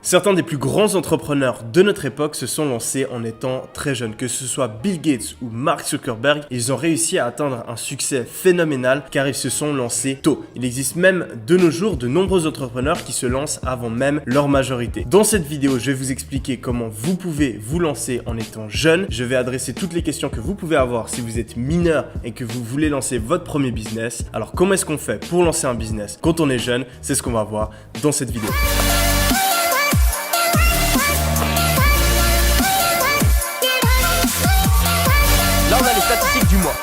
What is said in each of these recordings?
Certains des plus grands entrepreneurs de notre époque se sont lancés en étant très jeunes. Que ce soit Bill Gates ou Mark Zuckerberg, ils ont réussi à atteindre un succès phénoménal car ils se sont lancés tôt. Il existe même de nos jours de nombreux entrepreneurs qui se lancent avant même leur majorité. Dans cette vidéo, je vais vous expliquer comment vous pouvez vous lancer en étant jeune. Je vais adresser toutes les questions que vous pouvez avoir si vous êtes mineur et que vous voulez lancer votre premier business. Alors comment est-ce qu'on fait pour lancer un business quand on est jeune? C'est ce qu'on va voir dans cette vidéo. Là, on a les statistiques du mois.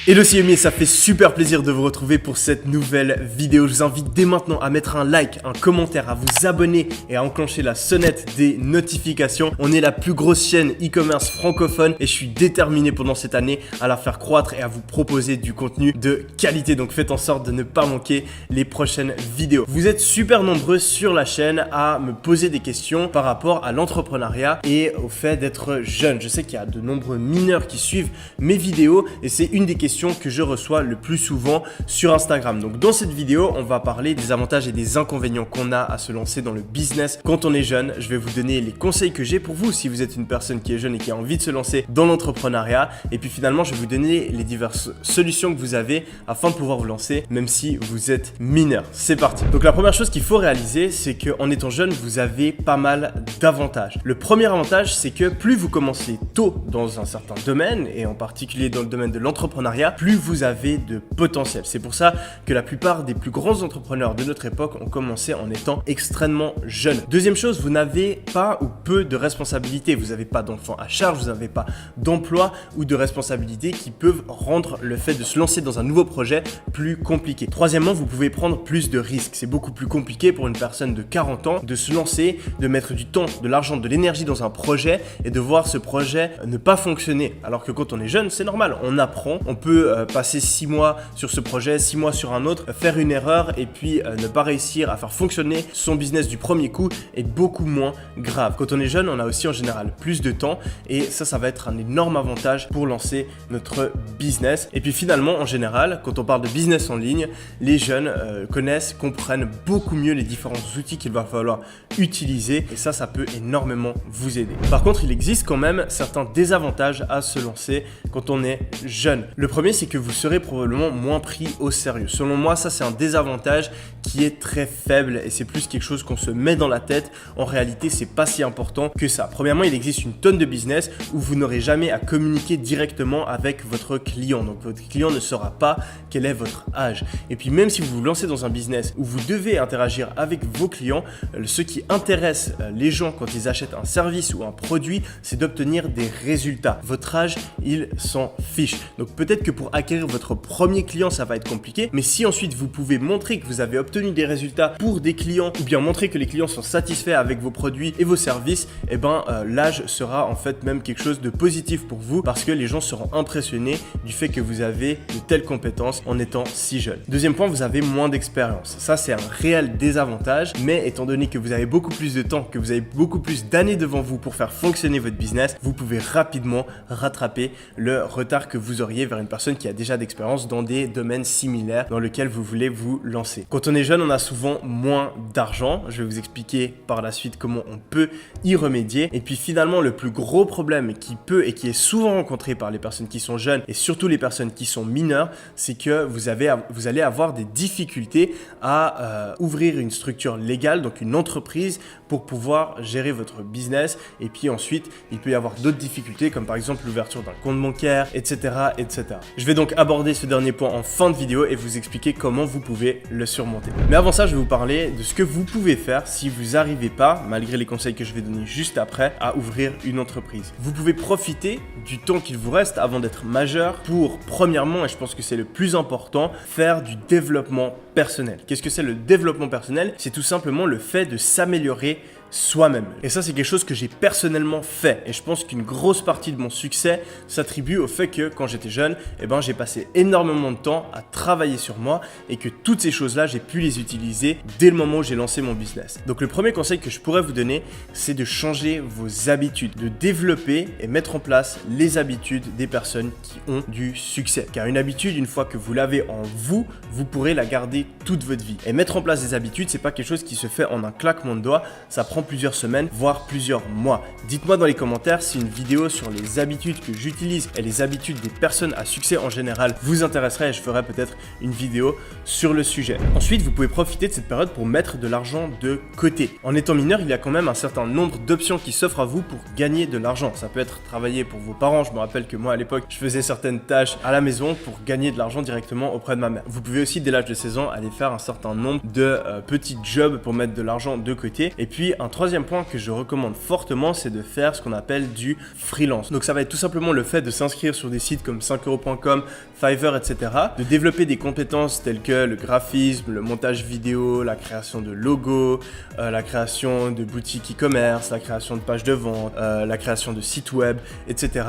Hello, c'est Yomi et ça fait super plaisir de vous retrouver pour cette nouvelle vidéo. Je vous invite dès maintenant à mettre un like, un commentaire, à vous abonner et à enclencher la sonnette des notifications. On est la plus grosse chaîne e-commerce francophone et je suis déterminé pendant cette année à la faire croître et à vous proposer du contenu de qualité. Donc faites en sorte de ne pas manquer les prochaines vidéos. Vous êtes super nombreux sur la chaîne à me poser des questions par rapport à l'entrepreneuriat et au fait d'être jeune. Je sais qu'il y a de nombreux mineurs qui suivent mes vidéos et c'est une des questions que je reçois le plus souvent sur Instagram. Donc dans cette vidéo, on va parler des avantages et des inconvénients qu'on a à se lancer dans le business quand on est jeune. Je vais vous donner les conseils que j'ai pour vous si vous êtes une personne qui est jeune et qui a envie de se lancer dans l'entrepreneuriat. Et puis finalement, je vais vous donner les diverses solutions que vous avez afin de pouvoir vous lancer même si vous êtes mineur. C'est parti. Donc la première chose qu'il faut réaliser, c'est qu'en étant jeune, vous avez pas mal d'avantages. Le premier avantage, c'est que plus vous commencez tôt dans un certain domaine et en particulier dans le domaine de l'entrepreneuriat, plus vous avez de potentiel. C'est pour ça que la plupart des plus grands entrepreneurs de notre époque ont commencé en étant extrêmement jeunes. Deuxième chose, vous n'avez pas ou peu de responsabilités. Vous n'avez pas d'enfants à charge, vous n'avez pas d'emploi ou de responsabilités qui peuvent rendre le fait de se lancer dans un nouveau projet plus compliqué. Troisièmement, vous pouvez prendre plus de risques. C'est beaucoup plus compliqué pour une personne de 40 ans de se lancer, de mettre du temps, de l'argent, de l'énergie dans un projet et de voir ce projet ne pas fonctionner. Alors que quand on est jeune, c'est normal, on apprend, on peut passer 6 mois sur ce projet, 6 mois sur un autre, faire une erreur et puis ne pas réussir à faire fonctionner son business du premier coup est beaucoup moins grave. Quand on est jeune, on a aussi en général plus de temps et ça va être un énorme avantage pour lancer notre business. Et puis finalement, en général, quand on parle de business en ligne, les jeunes comprennent beaucoup mieux les différents outils qu'il va falloir utiliser et ça peut énormément vous aider. Par contre, il existe quand même certains désavantages à se lancer quand on est jeune. Le premier, c'est que vous serez probablement moins pris au sérieux. Selon moi, ça c'est un désavantage qui est très faible et c'est plus quelque chose qu'on se met dans la tête. En réalité, c'est pas si important que ça. Premièrement, il existe une tonne de business où vous n'aurez jamais à communiquer directement avec votre client. Donc votre client ne saura pas quel est votre âge. Et puis même si vous vous lancez dans un business où vous devez interagir avec vos clients, ce qui intéresse les gens quand ils achètent un service ou un produit, c'est d'obtenir des résultats. Votre âge, il s'en fiche. Donc peut-être que pour acquérir votre premier client, ça va être compliqué, mais si ensuite vous pouvez montrer que vous avez obtenu des résultats pour des clients ou bien montrer que les clients sont satisfaits avec vos produits et vos services, l'âge sera en fait même quelque chose de positif pour vous parce que les gens seront impressionnés du fait que vous avez de telles compétences en étant si jeune. Deuxième point, vous avez moins d'expérience. Ça, c'est un réel désavantage, mais étant donné que vous avez beaucoup plus de temps, que vous avez beaucoup plus d'années devant vous pour faire fonctionner votre business, vous pouvez rapidement rattraper le retard que vous auriez vers une personne qui a déjà d'expérience dans des domaines similaires dans lesquels vous voulez vous lancer. Quand on est jeune, on a souvent moins d'argent. Je vais vous expliquer par la suite comment on peut y remédier. Et puis finalement, le plus gros problème qui peut et qui est souvent rencontré par les personnes qui sont jeunes et surtout les personnes qui sont mineures, c'est que vous allez avoir des difficultés à ouvrir une structure légale, donc une entreprise pour pouvoir gérer votre business. Et puis ensuite, il peut y avoir d'autres difficultés comme par exemple l'ouverture d'un compte bancaire, etc., etc. Je vais donc aborder ce dernier point en fin de vidéo et vous expliquer comment vous pouvez le surmonter. Mais avant ça, je vais vous parler de ce que vous pouvez faire si vous n'arrivez pas, malgré les conseils que je vais donner juste après, à ouvrir une entreprise. Vous pouvez profiter du temps qu'il vous reste avant d'être majeur pour, premièrement, et je pense que c'est le plus important, faire du développement personnel. Qu'est-ce que c'est le développement personnel? C'est tout simplement le fait de s'améliorer soi-même. Et ça, c'est quelque chose que j'ai personnellement fait. Et je pense qu'une grosse partie de mon succès s'attribue au fait que quand j'étais jeune, j'ai passé énormément de temps à travailler sur moi et que toutes ces choses-là, j'ai pu les utiliser dès le moment où j'ai lancé mon business. Donc le premier conseil que je pourrais vous donner, c'est de changer vos habitudes, de développer et mettre en place les habitudes des personnes qui ont du succès. Car une habitude, une fois que vous l'avez en vous, vous pourrez la garder toute votre vie. Et mettre en place des habitudes, c'est pas quelque chose qui se fait en un claquement de doigts, ça prend plusieurs semaines, voire plusieurs mois. Dites-moi dans les commentaires si une vidéo sur les habitudes que j'utilise et les habitudes des personnes à succès en général vous intéresserait et je ferai peut-être une vidéo sur le sujet. Ensuite, vous pouvez profiter de cette période pour mettre de l'argent de côté. En étant mineur, il y a quand même un certain nombre d'options qui s'offrent à vous pour gagner de l'argent. Ça peut être travailler pour vos parents. Je me rappelle que moi à l'époque, je faisais certaines tâches à la maison pour gagner de l'argent directement auprès de ma mère. Vous pouvez aussi dès l'âge de 16 ans aller faire un certain nombre de petits jobs pour mettre de l'argent de côté. Et puis un troisième point que je recommande fortement, c'est de faire ce qu'on appelle du freelance. Donc ça va être tout simplement le fait de s'inscrire sur des sites comme 5euros.com, Fiverr, etc. De développer des compétences telles que le graphisme, le montage vidéo, la création de logos, la création de boutiques e-commerce, la création de pages de vente, la création de sites web, etc.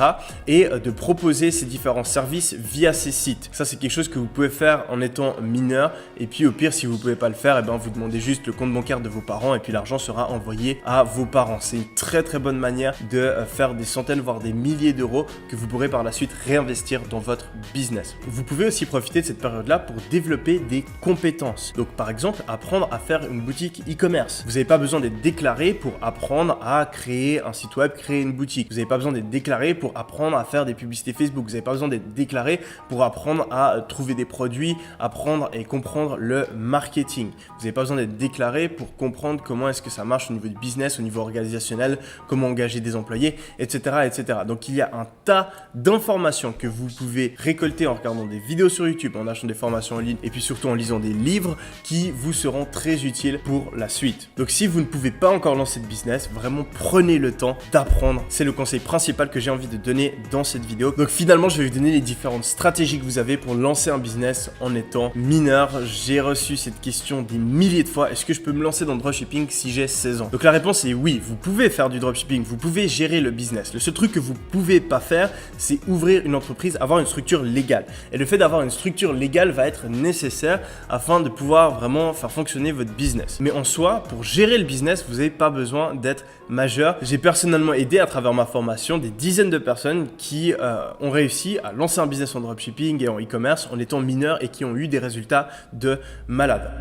Et de proposer ces différents services via ces sites. Ça, c'est quelque chose que vous pouvez faire en étant mineur. Et puis au pire, si vous ne pouvez pas le faire, vous demandez juste le compte bancaire de vos parents et puis l'argent sera envoyé à vos parents. C'est une très très bonne manière de faire des centaines voire des milliers d'euros que vous pourrez par la suite réinvestir dans votre business. Vous pouvez aussi profiter de cette période-là pour développer des compétences. Donc par exemple, apprendre à faire une boutique e-commerce. Vous n'avez pas besoin d'être déclaré pour apprendre à créer un site web, créer une boutique. Vous n'avez pas besoin d'être déclaré pour apprendre à faire des publicités Facebook. Vous n'avez pas besoin d'être déclaré pour apprendre à trouver des produits, apprendre et comprendre le marketing. Vous n'avez pas besoin d'être déclaré pour comprendre comment est-ce que ça marche au niveau du business, au niveau organisationnel, comment engager des employés, etc., etc. Donc il y a un tas d'informations que vous pouvez récolter en regardant des vidéos sur YouTube, en achetant des formations en ligne et puis surtout en lisant des livres qui vous seront très utiles pour la suite. Donc si vous ne pouvez pas encore lancer de business, vraiment prenez le temps d'apprendre. C'est le conseil principal que j'ai envie de donner dans cette vidéo. Donc finalement, je vais vous donner les différentes stratégies que vous avez pour lancer un business en étant mineur. J'ai reçu cette question des milliers de fois. Est-ce que je peux me lancer dans le dropshipping si j'ai 16 ans? Donc la réponse est oui, vous pouvez faire du dropshipping, vous pouvez gérer le business. Le seul truc que vous pouvez pas faire, c'est ouvrir une entreprise, avoir une structure légale. Et le fait d'avoir une structure légale va être nécessaire afin de pouvoir vraiment faire fonctionner votre business. Mais en soi, pour gérer le business, vous n'avez pas besoin d'être majeur. J'ai personnellement aidé à travers ma formation des dizaines de personnes qui ont réussi à lancer un business en dropshipping et en e-commerce en étant mineurs et qui ont eu des résultats de malades.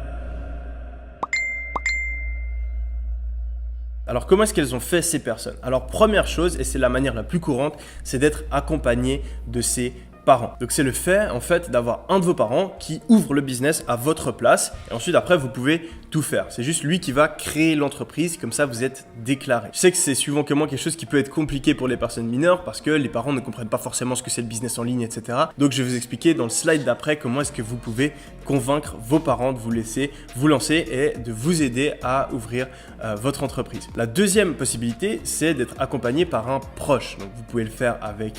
Alors comment est-ce qu'elles ont fait ces personnes? Alors première chose, et c'est la manière la plus courante, c'est d'être accompagné de ces parents. Donc c'est le fait en fait d'avoir un de vos parents qui ouvre le business à votre place et ensuite après vous pouvez tout faire. C'est juste lui qui va créer l'entreprise, comme ça vous êtes déclaré. Je sais que c'est suivant que moi quelque chose qui peut être compliqué pour les personnes mineures parce que les parents ne comprennent pas forcément ce que c'est le business en ligne, etc. Donc je vais vous expliquer dans le slide d'après comment est-ce que vous pouvez convaincre vos parents de vous laisser vous lancer et de vous aider à ouvrir votre entreprise. La deuxième possibilité, c'est d'être accompagné par un proche. Donc vous pouvez le faire avec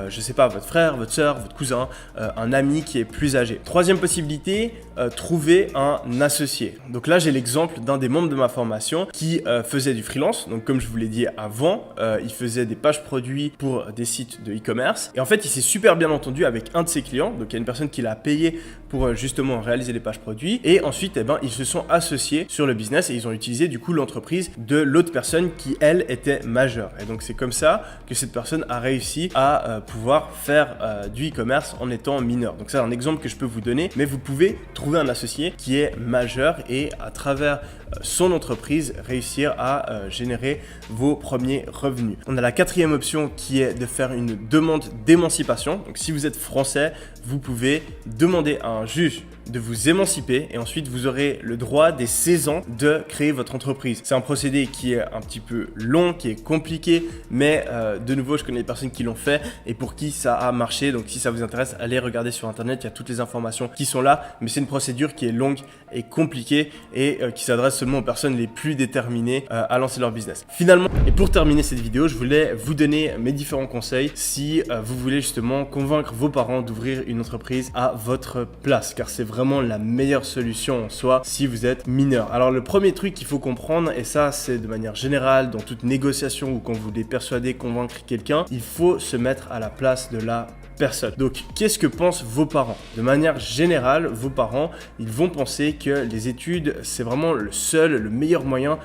je sais pas, votre frère, votre soeur, votre cousin, un ami qui est plus âgé. Troisième possibilité, trouver un associé. Donc là, j'ai l'exemple d'un des membres de ma formation qui faisait du freelance. Donc comme je vous l'ai dit avant, il faisait des pages produits pour des sites de e-commerce. Et en fait, il s'est super bien entendu avec un de ses clients. Donc il y a une personne qui l'a payé pour justement réaliser les pages produits. Et ensuite, ils se sont associés sur le business et ils ont utilisé du coup l'entreprise de l'autre personne qui, elle, était majeure. Et donc c'est comme ça que cette personne a réussi à pouvoir faire du e-commerce en étant mineur. Donc c'est un exemple que je peux vous donner, mais vous pouvez trouver un associé qui est majeur et à travers son entreprise réussir à générer vos premiers revenus. On a la quatrième option qui est de faire une demande d'émancipation. Donc si vous êtes français, vous pouvez demander à un juge de vous émanciper et ensuite vous aurez le droit dès 16 ans de créer votre entreprise. C'est un procédé qui est un petit peu long, qui est compliqué, mais de nouveau je connais des personnes qui l'ont fait et pour qui ça a marché. Donc si ça vous intéresse, allez regarder sur internet, il y a toutes les informations qui sont là, mais c'est une procédure qui est longue et compliquée et qui s'adresse seulement aux personnes les plus déterminées à lancer leur business. Finalement, et pour terminer cette vidéo, je voulais vous donner mes différents conseils si vous voulez justement convaincre vos parents d'ouvrir une entreprise à votre place, car c'est vraiment la meilleure solution en soi si vous êtes mineur. Alors le premier truc qu'il faut comprendre, et ça c'est de manière générale dans toute négociation ou quand vous voulez persuader, convaincre quelqu'un, il faut se mettre à la place de la personne. Donc, qu'est-ce que pensent vos parents? De manière générale, vos parents, ils vont penser que les études, c'est vraiment le meilleur moyen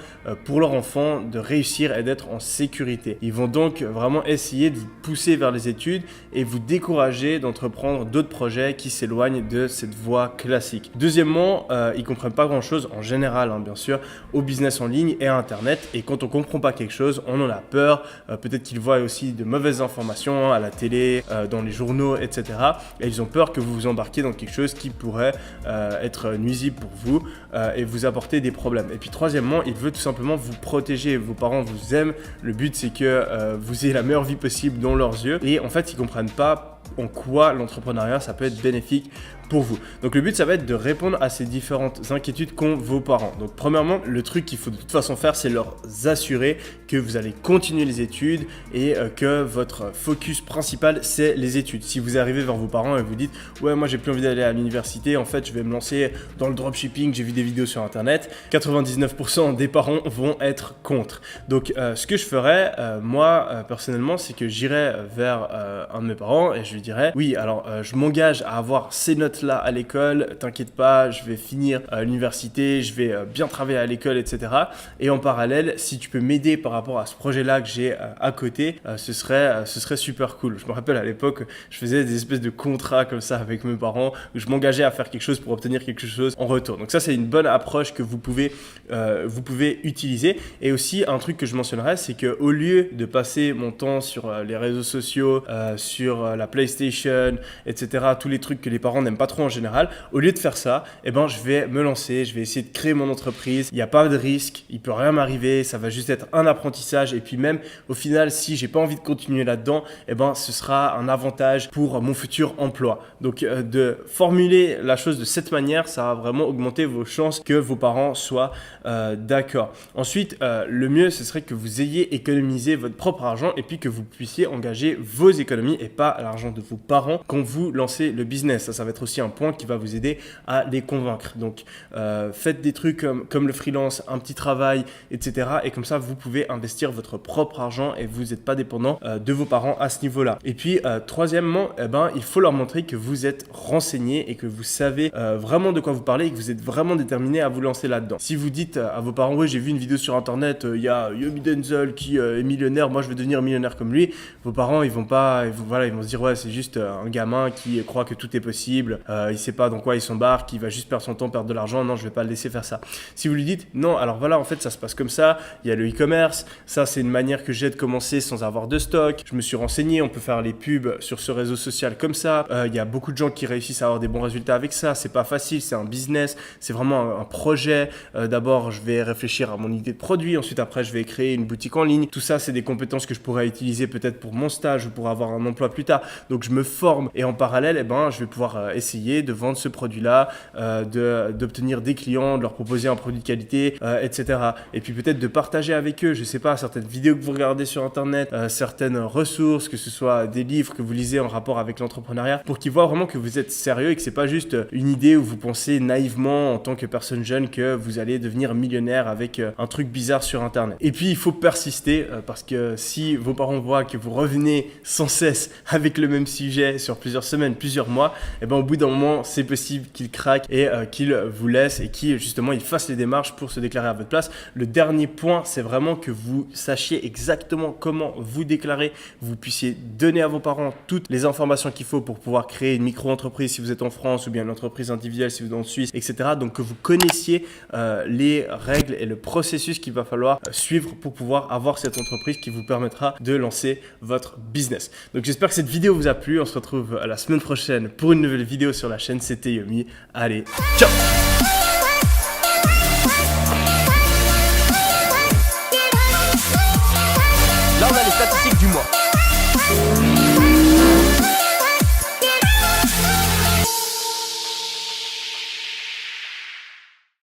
pour leur enfant de réussir et d'être en sécurité. Ils vont donc vraiment essayer de vous pousser vers les études et vous décourager d'entreprendre d'autres projets qui s'éloignent de cette voie classique. Deuxièmement, ils comprennent pas grand-chose en général, bien sûr, au business en ligne et à Internet. Et quand on comprend pas quelque chose, on en a peur. Peut-être qu'ils voient aussi de mauvaises informations à la télé, dans les journaux, etc. Et ils ont peur que vous vous embarquiez dans quelque chose qui pourrait être nuisible pour vous et vous apporter des problèmes. Et puis troisièmement, il veut tout simplement vous protéger. Vos parents vous aiment. Le but, c'est que vous ayez la meilleure vie possible dans leurs yeux. Et en fait, ils comprennent pas en quoi l'entrepreneuriat, ça peut être bénéfique pour vous. Donc le but, ça va être de répondre à ces différentes inquiétudes qu'ont vos parents. Donc premièrement, le truc qu'il faut de toute façon faire, c'est leur assurer que vous allez continuer les études et que votre focus principal, c'est les études. Si vous arrivez vers vos parents et vous dites « Ouais, moi j'ai plus envie d'aller à l'université, en fait je vais me lancer dans le dropshipping, j'ai vu des vidéos sur internet », 99% des parents vont être contre. Donc ce que je ferais, moi personnellement, c'est que j'irais vers un de mes parents et je lui dirais « Oui, alors je m'engage à avoir ces notes là à l'école, t'inquiète pas, je vais finir l'université, je vais bien travailler à l'école, etc. Et en parallèle, si tu peux m'aider par rapport à ce projet-là que j'ai à côté, ce serait super cool. » Je me rappelle à l'époque, je faisais des espèces de contrats comme ça avec mes parents, où je m'engageais à faire quelque chose pour obtenir quelque chose en retour. Donc ça, c'est une bonne approche que vous pouvez utiliser. Et aussi, un truc que je mentionnerais, c'est qu'au lieu de passer mon temps sur les réseaux sociaux, sur la PlayStation, etc., tous les trucs que les parents n'aiment pas trop en général, au lieu de faire ça, je vais me lancer, je vais essayer de créer mon entreprise. Il n'y a pas de risque, il peut rien m'arriver, ça va juste être un apprentissage. Et puis même au final, si j'ai pas envie de continuer là-dedans, ce sera un avantage pour mon futur emploi. Donc de formuler la chose de cette manière, ça va vraiment augmenter vos chances que vos parents soient d'accord. Ensuite, le mieux, ce serait que vous ayez économisé votre propre argent et puis que vous puissiez engager vos économies et pas l'argent de vos parents quand vous lancez le business. Ça va être aussi un point qui va vous aider à les convaincre. Donc, faites des trucs comme le freelance, un petit travail, etc. Et comme ça, vous pouvez investir votre propre argent et vous n'êtes pas dépendant de vos parents à ce niveau-là. Et puis, troisièmement, il faut leur montrer que vous êtes renseigné et que vous savez vraiment de quoi vous parlez et que vous êtes vraiment déterminé à vous lancer là-dedans. Si vous dites à vos parents, oui, j'ai vu une vidéo sur internet, il y a Yomi Denzel qui est millionnaire, moi je veux devenir millionnaire comme lui, vos parents, ils vont se dire, ouais, c'est juste un gamin qui croit que tout est possible, il sait pas dans quoi il s'embarque, il va juste perdre son temps, perdre de l'argent, non, je vais pas le laisser faire ça. Si vous lui dites, non, alors voilà, en fait, ça se passe comme ça, il y a le e-commerce, ça c'est une manière que j'ai de commencer sans avoir de stock, je me suis renseigné, on peut faire les pubs sur ce réseau social comme ça, il y a beaucoup de gens qui réussissent à avoir des bons résultats avec ça, c'est pas facile, c'est un business, c'est vraiment un projet, d'abord je vais réfléchir à mon idée de produit, ensuite après je vais créer une boutique en ligne, tout ça c'est des compétences que je pourrais utiliser peut-être pour mon stage ou pour avoir un emploi plus tard, donc je me forme et en parallèle, je vais pouvoir essayer de vendre ce produit-là, d'obtenir des clients, de leur proposer un produit de qualité, etc. Et puis peut-être de partager avec eux, je sais pas, certaines vidéos que vous regardez sur internet, certaines ressources, que ce soit des livres que vous lisez en rapport avec l'entrepreneuriat, pour qu'ils voient vraiment que vous êtes sérieux et que c'est pas juste une idée où vous pensez naïvement en tant que personne jeune que vous allez devenir millionnaire avec un truc bizarre sur internet. Et puis il faut persister parce que si vos parents voient que vous revenez sans cesse avec le même sujet sur plusieurs semaines, plusieurs mois, au bout d'un moment c'est possible qu'ils craquent et qu'ils vous laissent et qu'ils justement ils fassent les démarches pour se déclarer à votre place. Le dernier point, c'est vraiment que vous sachiez exactement comment vous déclarer, vous puissiez donner à vos parents toutes les informations qu'il faut pour pouvoir créer une micro-entreprise si vous êtes en France ou bien une entreprise individuelle si vous êtes en Suisse, etc. Donc que vous connaissiez les règles et le processus qu'il va falloir suivre pour pouvoir avoir cette entreprise qui vous permettra de lancer votre business. Donc j'espère que cette vidéo vous a plu. On se retrouve la semaine prochaine pour une nouvelle vidéo sur la chaîne. C'était Yomi. Allez, ciao! Là on a les statistiques du mois.